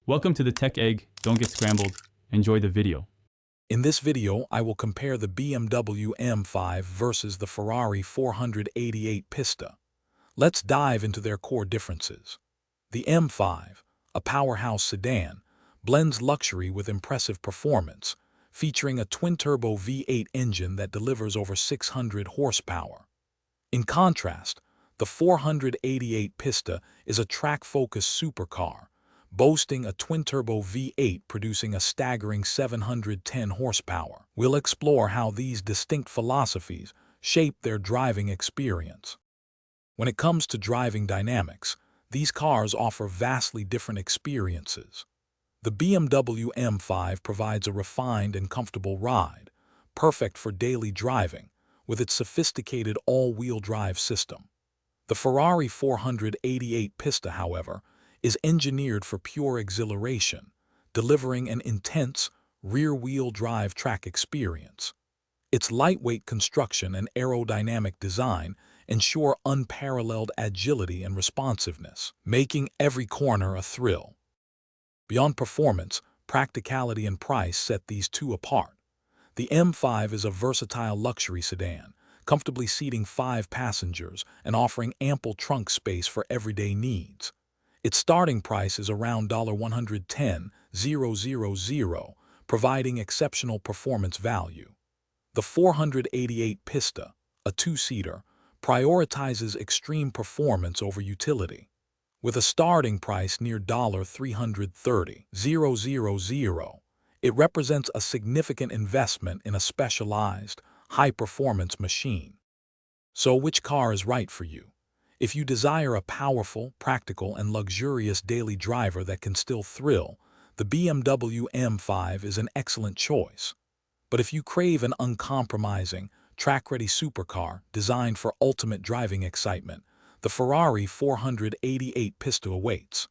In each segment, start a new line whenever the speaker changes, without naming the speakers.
Welcome to the Tech Egg. Don't get scrambled. Enjoy the video.
In this video, I will compare the BMW M5 versus the Ferrari 488 Pista. Let's dive into their core differences. The M5, a powerhouse sedan, blends luxury with impressive performance, featuring a twin-turbo V8 engine that delivers over 600 horsepower. In contrast, the 488 Pista is a track-focused supercar, boasting a twin-turbo V8 producing a staggering 710 horsepower. We'll explore how these distinct philosophies shape their driving experience. When it comes to driving dynamics, these cars offer vastly different experiences. The BMW M5 provides a refined and comfortable ride, perfect for daily driving, with its sophisticated all-wheel drive system. The Ferrari 488 Pista, however, is engineered for pure exhilaration, delivering an intense, rear-wheel drive track experience. Its lightweight construction and aerodynamic design ensure unparalleled agility and responsiveness, making every corner a thrill. Beyond performance, practicality and price set these two apart. The M5 is a versatile luxury sedan, comfortably seating 5 passengers and offering ample trunk space for everyday needs. Its starting price is around $110,000, providing exceptional performance value. The 488 Pista, a two-seater, prioritizes extreme performance over utility. With a starting price near $330,000, it represents a significant investment in a specialized, high-performance machine. So which car is right for you? If you desire a powerful, practical, and luxurious daily driver that can still thrill, the BMW M5 is an excellent choice. But if you crave an uncompromising, track-ready supercar designed for ultimate driving excitement, the Ferrari 488 Pista awaits.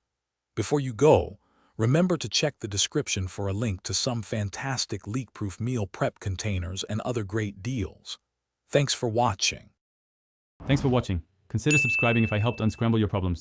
Before you go, remember to check the description for a link to some fantastic leak-proof meal prep containers and other great deals. Thanks for watching.
Thanks for watching. Consider subscribing if I helped unscramble your problems.